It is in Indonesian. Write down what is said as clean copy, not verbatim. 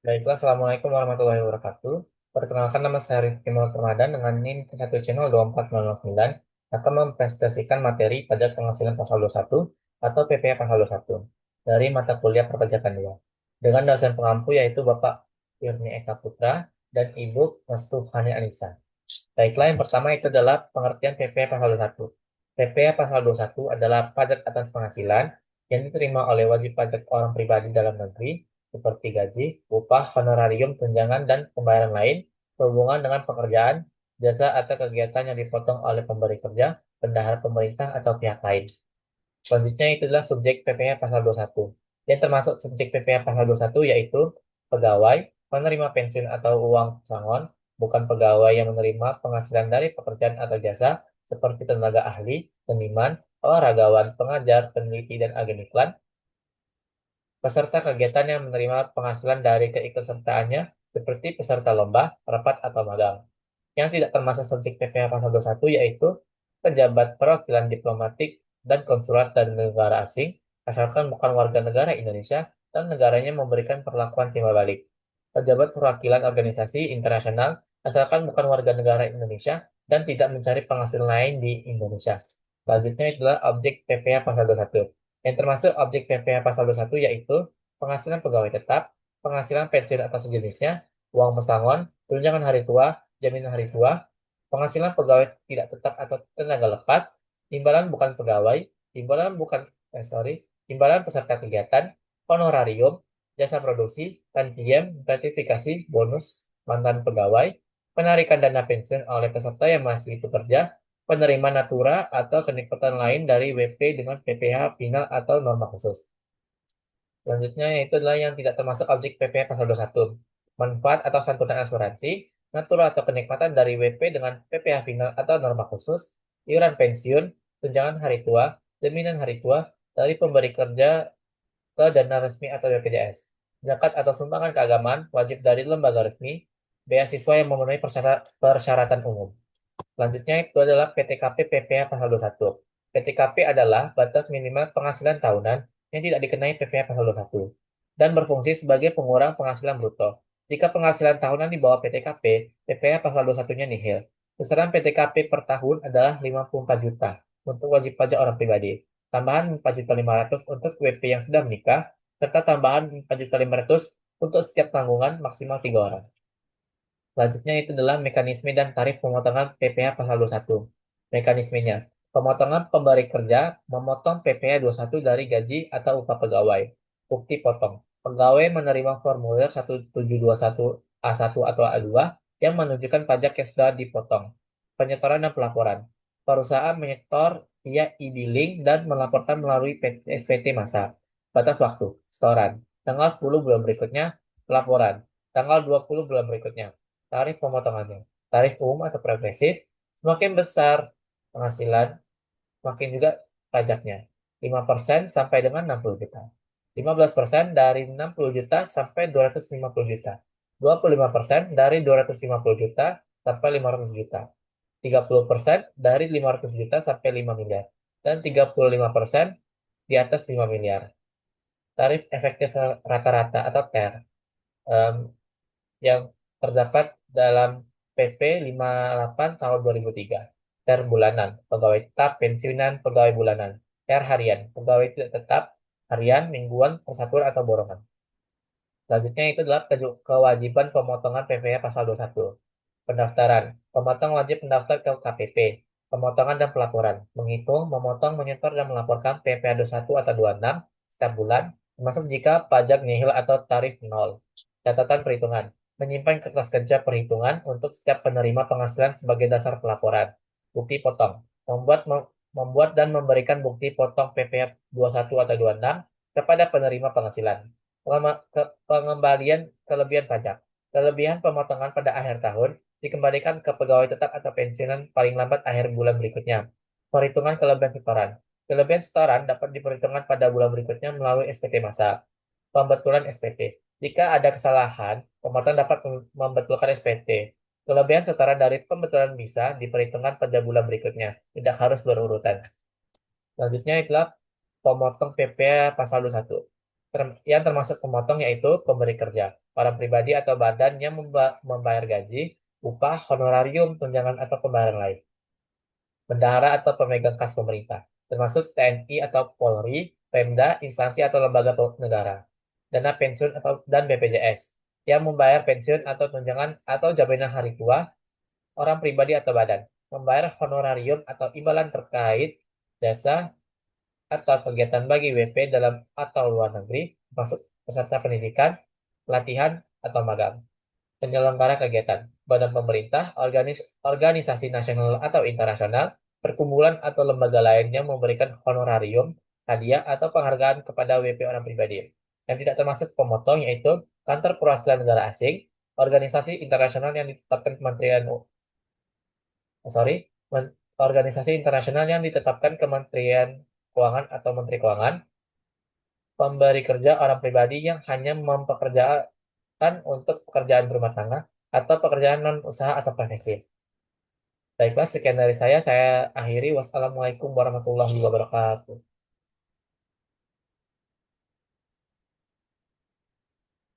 Baiklah, Assalamualaikum warahmatullahi wabarakatuh. Perkenalkan, nama saya Rifki Muhammad Ramadan dengan NIM K1 Channel 24009 akan mempresentasikan materi pajak penghasilan pasal 21 atau PPh pasal 21 dari mata kuliah perpajakan 2 dengan dosen pengampu yaitu Bapak Yurni Eka Putra dan Ibu Restu Hani Anissa. Baiklah, yang pertama itu adalah pengertian PPh pasal 21. PPh pasal 21 adalah pajak atas penghasilan yang diterima oleh wajib pajak orang pribadi dalam negeri seperti gaji, upah, honorarium, tunjangan, dan pembayaran lain berhubungan dengan pekerjaan, jasa, atau kegiatan yang dipotong oleh pemberi kerja, bendahara pemerintah, atau pihak lain. Selanjutnya itu adalah subjek PPh pasal 21. Yang termasuk subjek PPh pasal 21 yaitu pegawai, penerima pensiun atau uang pesangon, bukan pegawai yang menerima penghasilan dari pekerjaan atau jasa seperti tenaga ahli, seniman, olahragawan, pengajar, peneliti, dan agen iklan, peserta kegiatan yang menerima penghasilan dari keikutsertaannya seperti peserta lomba, rapat, atau magang. Yang tidak termasuk subjek PPh pasal 21 yaitu pejabat perwakilan diplomatik dan konsulat dari negara asing, asalkan bukan warga negara Indonesia dan negaranya memberikan perlakuan timbal balik. Pejabat perwakilan organisasi internasional, asalkan bukan warga negara Indonesia dan tidak mencari penghasilan lain di Indonesia. Selanjutnya itulah objek PPh pasal 21. Yang termasuk objek PPh pasal 21 yaitu penghasilan pegawai tetap, penghasilan pensiun atau sejenisnya, uang pesangon, tunjangan hari tua, jaminan hari tua, penghasilan pegawai tidak tetap atau tenaga lepas, imbalan bukan pegawai, imbalan bukan, imbalan peserta kegiatan, honorarium, jasa produksi, tantiem, gratifikasi, bonus, mantan pegawai, penarikan dana pensiun oleh peserta yang masih bekerja, penerima natura atau kenikmatan lain dari WP dengan PPh final atau norma khusus. Selanjutnya itu adalah yang tidak termasuk objek PPh pasal 21. Manfaat atau santunan asuransi, natura atau kenikmatan dari WP dengan PPh final atau norma khusus, iuran pensiun, tunjangan hari tua, jaminan hari tua dari pemberi kerja ke dana resmi atau BPJS. Zakat atau sumbangan keagamaan wajib dari lembaga resmi, beasiswa yang memenuhi persyaratan umum. Selanjutnya itu adalah PTKP PPh pasal 21. PTKP adalah batas minimal penghasilan tahunan yang tidak dikenai PPh pasal 21 dan berfungsi sebagai pengurang penghasilan bruto. Jika penghasilan tahunan di bawah PTKP, PPh pasal 21-nya nihil. Besaran PTKP per tahun adalah 54 juta untuk wajib pajak orang pribadi, tambahan 4.500.000 untuk WP yang sudah menikah, serta tambahan 4.500.000 untuk setiap tanggungan maksimal 3 orang. Selanjutnya itu adalah mekanisme dan tarif pemotongan PPh pasal 21. Mekanismenya, pemotongan pemberi kerja memotong PPh 21 dari gaji atau upah pegawai. Bukti potong. Pegawai menerima formulir 1721A1 atau A2 yang menunjukkan pajak yang sudah dipotong. Penyetoran dan pelaporan. Perusahaan menyetor via e-billing dan melaporkan melalui SPT masa. Batas waktu. Setoran. Tanggal 10 bulan berikutnya. Pelaporan. Tanggal 20 bulan berikutnya. Tarif pemotongannya. Tarif umum atau progresif, semakin besar penghasilan, semakin juga pajaknya. 5% sampai dengan 60 juta. 15% dari 60 juta sampai 250 juta. 25% dari 250 juta sampai 500 juta. 30% dari 500 juta sampai 5 miliar. Dan 35% di atas 5 miliar. Tarif efektif rata-rata atau TER yang terdapat dalam PP 58 tahun 2003. TER bulanan, pegawai tetap, pensiunan, pegawai bulanan. TER harian, pegawai tidak tetap, harian, mingguan, persatuan, atau borongan. Selanjutnya itu adalah kewajiban pemotongan PPh pasal 21. Pendaftaran. Pemotong wajib mendaftar ke KPP. Pemotongan dan pelaporan. Menghitung, memotong, menyetor, dan melaporkan PPh 21 atau 26 setiap bulan, termasuk jika pajak nihil atau tarif nol. Catatan perhitungan. Menyimpan kertas kerja perhitungan untuk setiap penerima penghasilan sebagai dasar pelaporan. Bukti potong. Membuat dan memberikan bukti potong PPh 21 atau 26 kepada penerima penghasilan. Pengembalian kelebihan pajak. Kelebihan pemotongan pada akhir tahun dikembalikan ke pegawai tetap atau pensiunan paling lambat akhir bulan berikutnya. Perhitungan kelebihan setoran. Kelebihan setoran dapat diperhitungkan pada bulan berikutnya melalui SPT masa. Pembetulan SPT. Jika ada kesalahan, pemotongan dapat membetulkan SPT. Kelebihan setoran dari pembetulan bisa diperhitungkan pada bulan berikutnya, tidak harus berurutan. Selanjutnya itulah pemotong PPh pasal 21. Yang termasuk pemotong yaitu pemberi kerja, orang pribadi atau badan yang membayar gaji, upah, honorarium, tunjangan atau pembayaran lain. Bendahara atau pemegang kas pemerintah, termasuk TNI atau Polri, Pemda, instansi atau lembaga negara. Dana pensiun atau dan BPJS, yang membayar pensiun atau tunjangan atau jaminan hari tua, orang pribadi atau badan. Membayar honorarium atau imbalan terkait jasa atau kegiatan bagi WP dalam atau luar negeri, masuk peserta pendidikan, pelatihan, atau magang. Penyelenggara kegiatan, badan pemerintah, organisasi nasional atau internasional, perkumpulan atau lembaga lain yang memberikan honorarium, hadiah, atau penghargaan kepada WP orang pribadi. Yang tidak termasuk pemotong yaitu kantor perwakilan negara asing, organisasi internasional yang ditetapkan Kementerian sorry, organisasi internasional yang ditetapkan Kementerian Keuangan atau Menteri Keuangan, pemberi kerja orang pribadi yang hanya mempekerjakan untuk pekerjaan rumah tangga atau pekerjaan non usaha atau profesi. Baiklah, sekian dari saya. Saya akhiri. Wassalamualaikum warahmatullahi wabarakatuh.